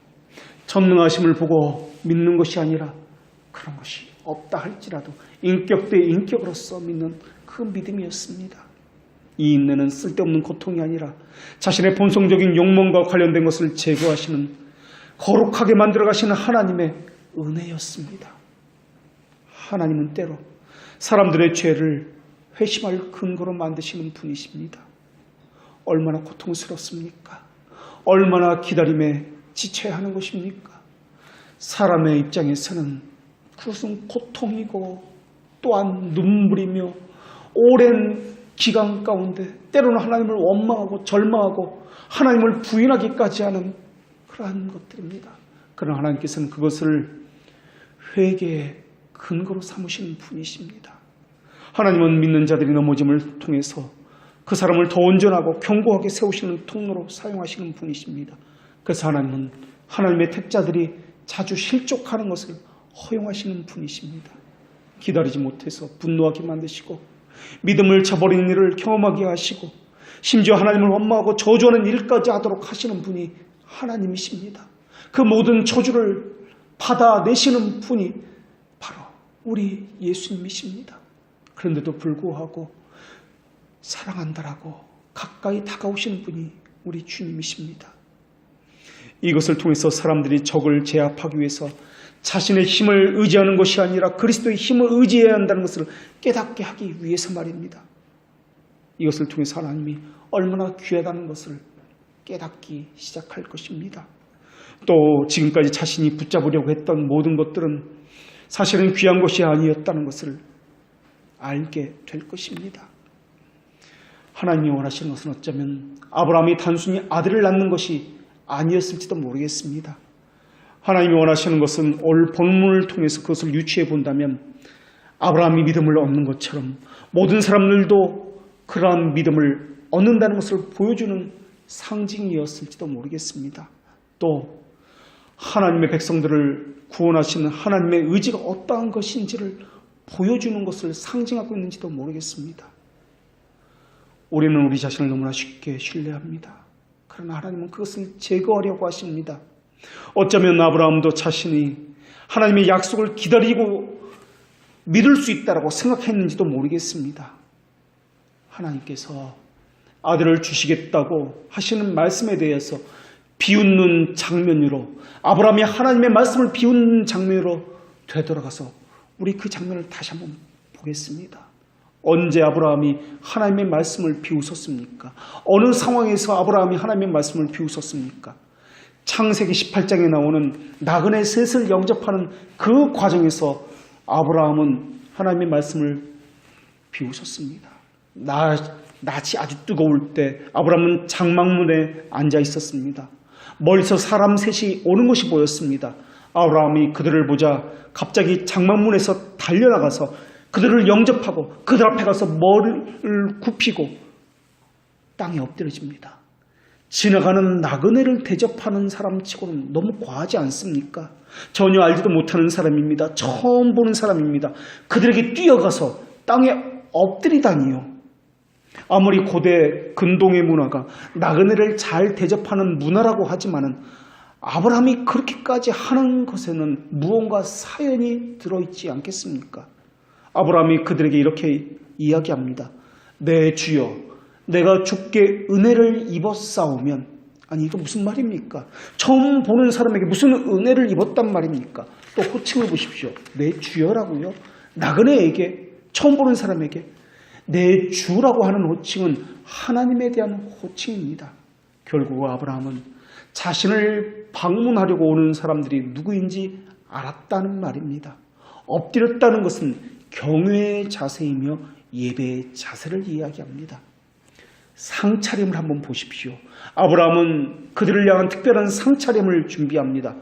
전능하심을 보고 믿는 것이 아니라 그런 것이 없다 할지라도 인격 대 인격으로서 믿는 그 믿음이었습니다. 이 인내는 쓸데없는 고통이 아니라 자신의 본성적인 욕망과 관련된 것을 제거하시는, 거룩하게 만들어가시는 하나님의 은혜였습니다. 하나님은 때로 사람들의 죄를 회심할 근거로 만드시는 분이십니다. 얼마나 고통스럽습니까? 얼마나 기다림에 지쳐야 하는 것입니까? 사람의 입장에서는 그것은 고통이고 또한 눈물이며 오랜 기간 가운데 때로는 하나님을 원망하고 절망하고 하나님을 부인하기까지 하는 그러한 것들입니다. 그러나 하나님께서는 그것을 회개의 근거로 삼으시는 분이십니다. 하나님은 믿는 자들이 넘어짐을 통해서 그 사람을 더 온전하고 견고하게 세우시는 통로로 사용하시는 분이십니다. 그래서 하나님은 하나님의 택자들이 자주 실족하는 것을 허용하시는 분이십니다. 기다리지 못해서 분노하게 만드시고 믿음을 저버리는 일을 경험하게 하시고 심지어 하나님을 원망하고 저주하는 일까지 하도록 하시는 분이 하나님이십니다. 그 모든 저주를 받아내시는 분이 바로 우리 예수님이십니다. 그런데도 불구하고 사랑한다라고 가까이 다가오시는 분이 우리 주님이십니다. 이것을 통해서 사람들이 적을 제압하기 위해서 자신의 힘을 의지하는 것이 아니라 그리스도의 힘을 의지해야 한다는 것을 깨닫게 하기 위해서 말입니다. 이것을 통해서 하나님이 얼마나 귀하다는 것을 깨닫기 시작할 것입니다. 또 지금까지 자신이 붙잡으려고 했던 모든 것들은 사실은 귀한 것이 아니었다는 것을 알게 될 것입니다. 하나님이 원하시는 것은 어쩌면 아브라함이 단순히 아들을 낳는 것이 아니었을지도 모르겠습니다. 하나님이 원하시는 것은 오늘 본문을 통해서 그것을 유추해 본다면 아브라함이 믿음을 얻는 것처럼 모든 사람들도 그러한 믿음을 얻는다는 것을 보여주는 상징이었을지도 모르겠습니다. 또 하나님의 백성들을 구원하시는 하나님의 의지가 어떠한 것인지를 보여주는 것을 상징하고 있는지도 모르겠습니다. 우리는 우리 자신을 너무나 쉽게 신뢰합니다. 그러나 하나님은 그것을 제거하려고 하십니다. 어쩌면 아브라함도 자신이 하나님의 약속을 기다리고 믿을 수 있다고 생각했는지도 모르겠습니다. 하나님께서 아들을 주시겠다고 하시는 말씀에 대해서 비웃는 장면으로, 아브라함이 하나님의 말씀을 비웃는 장면으로 되돌아가서 우리 그 장면을 다시 한번 보겠습니다. 언제 아브라함이 하나님의 말씀을 비웃었습니까? 어느 상황에서 아브라함이 하나님의 말씀을 비웃었습니까? 창세기 18장에 나오는 나그네 셋을 영접하는 그 과정에서 아브라함은 하나님의 말씀을 비웃었습니다. 낯이 아주 뜨거울 때 아브라함은 장막문에 앉아 있었습니다. 멀리서 사람 셋이 오는 것이 보였습니다. 아브라함이 그들을 보자 갑자기 장막문에서 달려나가서 그들을 영접하고 그들 앞에 가서 머리를 굽히고 땅에 엎드려집니다. 지나가는 나그네를 대접하는 사람치고는 너무 과하지 않습니까? 전혀 알지도 못하는 사람입니다. 처음 보는 사람입니다. 그들에게 뛰어가서 땅에 엎드리다니요. 아무리 고대 근동의 문화가 나그네를 잘 대접하는 문화라고 하지만은 아브라함이 그렇게까지 하는 것에는 무언가 사연이 들어있지 않겠습니까? 아브라함이 그들에게 이렇게 이야기합니다. 내 주여, 내가 주께 은혜를 입었사오면, 아니 이거 무슨 말입니까? 처음 보는 사람에게 무슨 은혜를 입었단 말입니까? 또 호칭을 보십시오. 내 주여라고요? 나그네에게, 처음 보는 사람에게 내 주라고 하는 호칭은 하나님에 대한 호칭입니다. 결국 아브라함은 자신을 방문하려고 오는 사람들이 누구인지 알았다는 말입니다. 엎드렸다는 것은 경외의 자세이며 예배의 자세를 이야기합니다. 상차림을 한번 보십시오. 아브라함은 그들을 향한 특별한 상차림을 준비합니다.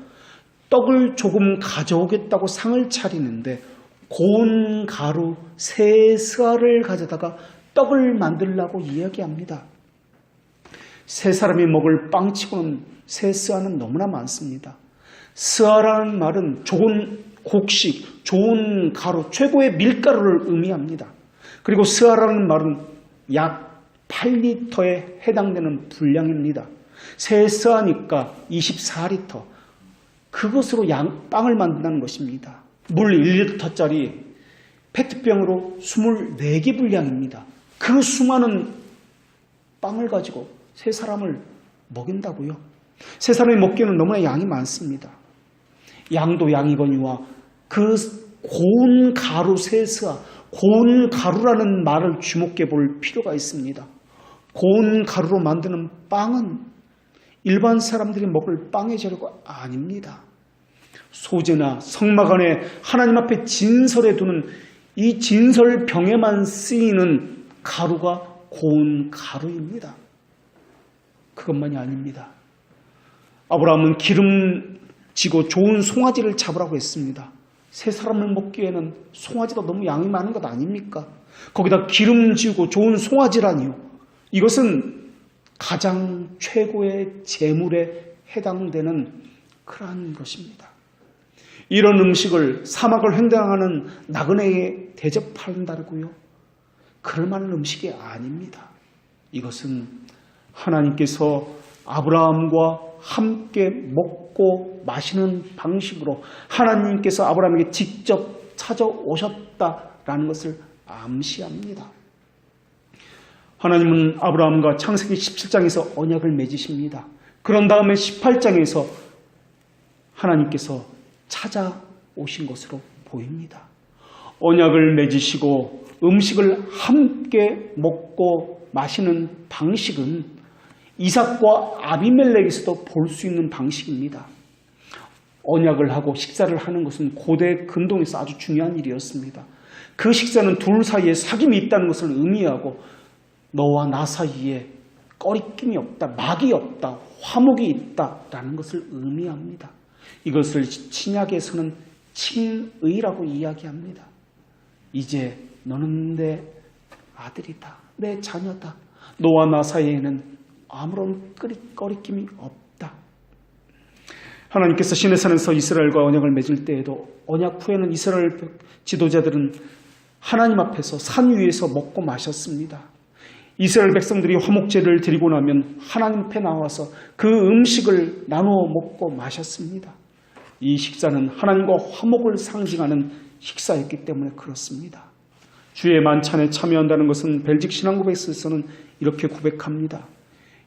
떡을 조금 가져오겠다고 상을 차리는데 고운 가루 세 스아를 가져다가 떡을 만들라고 이야기합니다. 세 사람이 먹을 빵치고는 세 스아는 너무나 많습니다. 스아라는 말은 좋은 곡식, 좋은 가루, 최고의 밀가루를 의미합니다. 그리고 스아라는 말은 약 8리터에 해당되는 분량입니다. 세 스아니까 24리터. 그것으로 빵을 만든다는 것입니다. 물 1리터짜리 페트병으로 24개 분량입니다. 그 수많은 빵을 가지고 세 사람을 먹인다고요? 세 사람이 먹기에는 너무나 양이 많습니다. 양도 양이거니와 그 고운 가루 세스와 고운 가루라는 말을 주목해 볼 필요가 있습니다. 고운 가루로 만드는 빵은 일반 사람들이 먹을 빵의 재료가 아닙니다. 소재나 성막 안에 하나님 앞에 진설해 두는 이 진설병에만 쓰이는 가루가 고운 가루입니다. 그것만이 아닙니다. 아브라함은 기름지고 좋은 송아지를 잡으라고 했습니다. 세 사람을 먹기에는 송아지도 너무 양이 많은 것 아닙니까? 거기다 기름지고 좋은 송아지라니요. 이것은 가장 최고의 재물에 해당되는 그러한 것입니다. 이런 음식을 사막을 횡단하는 나그네에 대접한다고요? 그럴 만한 음식이 아닙니다. 이것은 하나님께서 아브라함과 함께 먹고 마시는 방식으로 하나님께서 아브라함에게 직접 찾아오셨다라는 것을 암시합니다. 하나님은 아브라함과 창세기 17장에서 언약을 맺으십니다. 그런 다음에 18장에서 하나님께서 찾아오신 것으로 보입니다. 언약을 맺으시고 음식을 함께 먹고 마시는 방식은 이삭과 아비멜렉에서도 볼 수 있는 방식입니다. 언약을 하고 식사를 하는 것은 고대 근동에서 아주 중요한 일이었습니다. 그 식사는 둘 사이에 사귐이 있다는 것을 의미하고 너와 나 사이에 꺼리낌이 없다, 막이 없다, 화목이 있다라는 것을 의미합니다. 이것을 신약에서는 칭의라고 이야기합니다. 이제 너는 내 아들이다. 내 자녀다. 너와 나 사이에는 아무런 꺼리낌이 없다. 하나님께서 시내산에서 이스라엘과 언약을 맺을 때에도 언약 후에는 이스라엘 지도자들은 하나님 앞에서 산 위에서 먹고 마셨습니다. 이스라엘 백성들이 화목제를 드리고 나면 하나님 앞에 나와서 그 음식을 나누어 먹고 마셨습니다. 이 식사는 하나님과 화목을 상징하는 식사였기 때문에 그렇습니다. 주의 만찬에 참여한다는 것은 벨직 신앙고백서에서는 이렇게 고백합니다.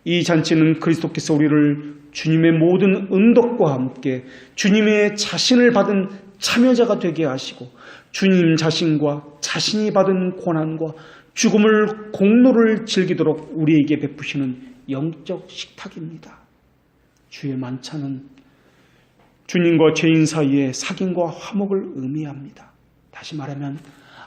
이 잔치는 그리스도께서 우리를 주님의 모든 은덕과 함께 주님의 자신을 받은 참여자가 되게 하시고 주님 자신과 자신이 받은 고난과 죽음을 공로를 즐기도록 우리에게 베푸시는 영적 식탁입니다. 주의 만찬은 주님과 죄인 사이의 사귐과 화목을 의미합니다. 다시 말하면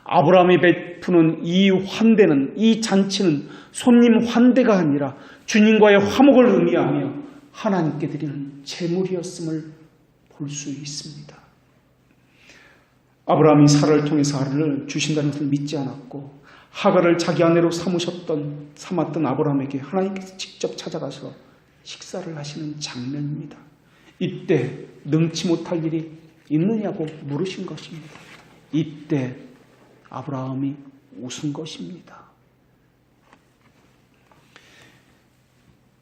아브라함이 베푸는 이 환대는, 이 잔치는 손님 환대가 아니라 주님과의 화목을 의미하며 하나님께 드리는 제물이었음을 볼 수 있습니다. 아브라함이 사라를 통해서 아들을 주신다는 것을 믿지 않았고 하갈을 자기 아내로 삼았던 아브라함에게 하나님께서 직접 찾아가서 식사를 하시는 장면입니다. 이때 능치 못할 일이 있느냐고 물으신 것입니다. 이때 아브라함이 웃은 것입니다.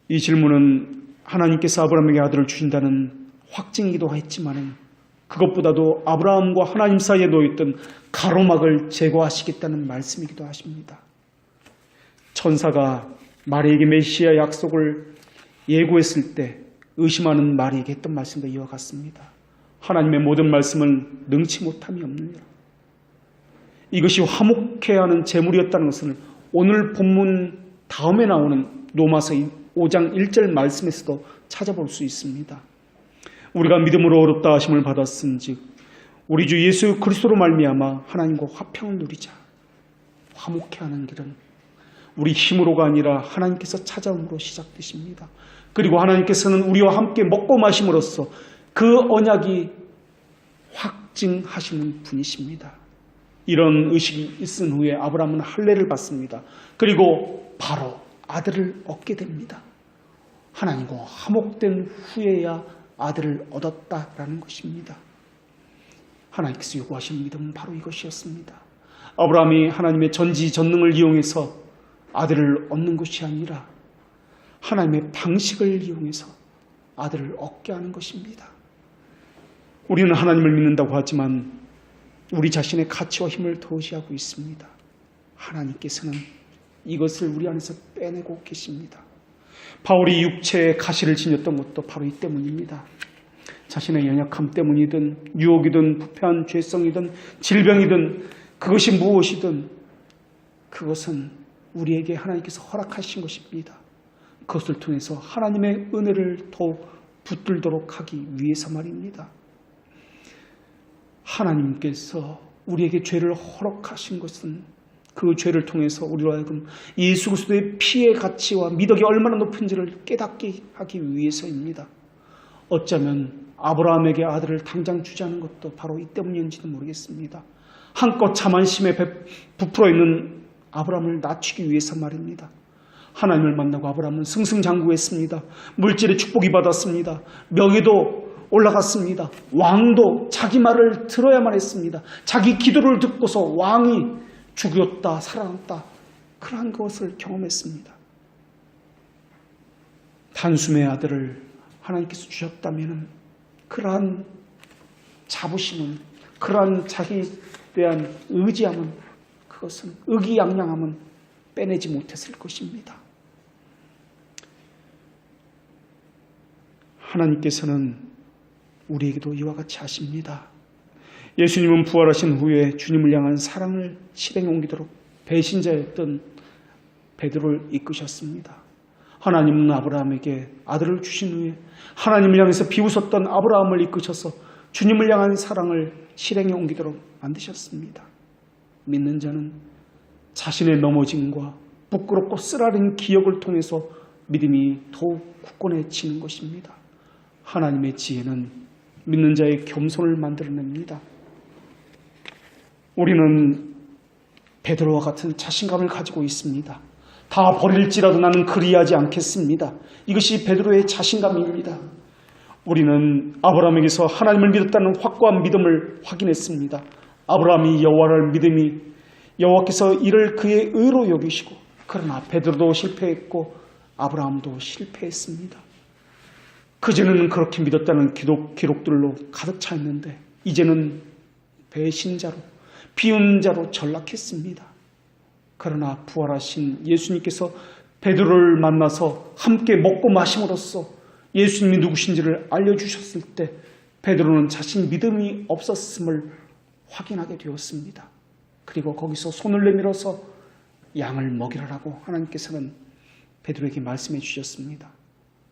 이 질문은 하나님께서 아브라함에게 아들을 주신다는 확증이기도 했지만 그것보다도 아브라함과 하나님 사이에 놓여있던 가로막을 제거하시겠다는 말씀이기도 하십니다. 천사가 마리에게 메시아 약속을 예고했을 때 의심하는 마리에게 했던 말씀도 이와 같습니다. 하나님의 모든 말씀을 능치 못함이 없느냐. 이것이 화목해야 하는 제물이었다는 것은 오늘 본문 다음에 나오는 로마서 5장 1절 말씀에서도 찾아볼 수 있습니다. 우리가 믿음으로 어렵다 하심을 받았은즉 우리 주 예수 그리스도로 말미암아 하나님과 화평을 누리자. 화목해 하는 길은 우리 힘으로가 아니라 하나님께서 찾아옴으로 시작되십니다. 그리고 하나님께서는 우리와 함께 먹고 마심으로써 그 언약이 확증하시는 분이십니다. 이런 의식이 있은 후에 아브라함은 할례를 받습니다. 그리고 바로 아들을 얻게 됩니다. 하나님과 화목된 후에야 아들을 얻었다라는 것입니다. 하나님께서 요구하신 믿음은 바로 이것이었습니다. 아브라함이 하나님의 전지전능을 이용해서 아들을 얻는 것이 아니라 하나님의 방식을 이용해서 아들을 얻게 하는 것입니다. 우리는 하나님을 믿는다고 하지만 우리 자신의 가치와 힘을 도시하고 있습니다. 하나님께서는 이것을 우리 안에서 빼내고 계십니다. 바울이 육체의 가시를 지녔던 것도 바로 이 때문입니다. 자신의 연약함 때문이든 유혹이든 부패한 죄성이든 질병이든 그것이 무엇이든 그것은 우리에게 하나님께서 허락하신 것입니다. 그것을 통해서 하나님의 은혜를 더욱 붙들도록 하기 위해서 말입니다. 하나님께서 우리에게 죄를 허락하신 것은 그 죄를 통해서 우리로 하여금 예수 그리스도의 피의 가치와 미덕이 얼마나 높은지를 깨닫게 하기 위해서입니다. 어쩌면 아브라함에게 아들을 당장 주지 않은 것도 바로 이 때문인지도 모르겠습니다. 한껏 자만심에 부풀어 있는 아브라함을 낮추기 위해서 말입니다. 하나님을 만나고 아브라함은 승승장구했습니다. 물질의 축복이 받았습니다. 명예도 올라갔습니다. 왕도 자기 말을 들어야만 했습니다. 자기 기도를 듣고서 왕이 죽었다 살아났다 그러한 것을 경험했습니다. 단숨의 아들을 하나님께서 주셨다면 그러한 자부심은, 그러한 자기에 대한 의지함은, 그것은 의기양양함은 빼내지 못했을 것입니다. 하나님께서는 우리에게도 이와 같이 하십니다. 예수님은 부활하신 후에 주님을 향한 사랑을 실행에 옮기도록 배신자였던 베드로를 이끄셨습니다. 하나님은 아브라함에게 아들을 주신 후에 하나님을 향해서 비웃었던 아브라함을 이끄셔서 주님을 향한 사랑을 실행에 옮기도록 만드셨습니다. 믿는 자는 자신의 넘어짐과 부끄럽고 쓰라린 기억을 통해서 믿음이 더욱 굳건해지는 것입니다. 하나님의 지혜는 믿는 자의 겸손을 만들어냅니다. 우리는 베드로와 같은 자신감을 가지고 있습니다. 다 버릴지라도 나는 그리하지 않겠습니다. 이것이 베드로의 자신감입니다. 우리는 아브라함에게서 하나님을 믿었다는 확고한 믿음을 확인했습니다. 아브라함이 여호와를 믿음이 여호와께서 이를 그의 의로 여기시고, 그러나 베드로도 실패했고 아브라함도 실패했습니다. 그전에는 그렇게 믿었다는 기록들로 가득 차 있는데 이제는 배신자로, 비운 자로 전락했습니다. 그러나 부활하신 예수님께서 베드로를 만나서 함께 먹고 마심으로써 예수님이 누구신지를 알려주셨을 때 베드로는 자신 믿음이 없었음을 확인하게 되었습니다. 그리고 거기서 손을 내밀어서 양을 먹이라고 하나님께서는 베드로에게 말씀해 주셨습니다.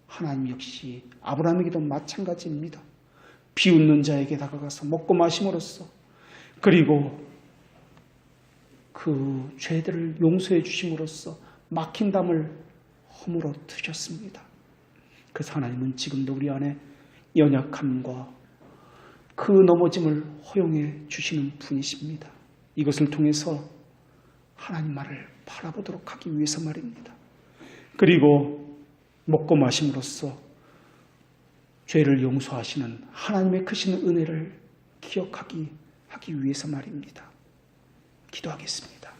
하나님 역시 아브라함에게도 마찬가지입니다. 비웃는 자에게 다가가서 먹고 마심으로써, 그리고 그 죄들을 용서해 주심으로써 막힌 담을 허물어 드셨습니다. 그래서 하나님은 지금도 우리 안에 연약함과 그 넘어짐을 허용해 주시는 분이십니다. 이것을 통해서 하나님 말을 바라보도록 하기 위해서 말입니다. 그리고 먹고 마심으로써 죄를 용서하시는 하나님의 크신 은혜를 하기 위해서 말입니다. 기도하겠습니다.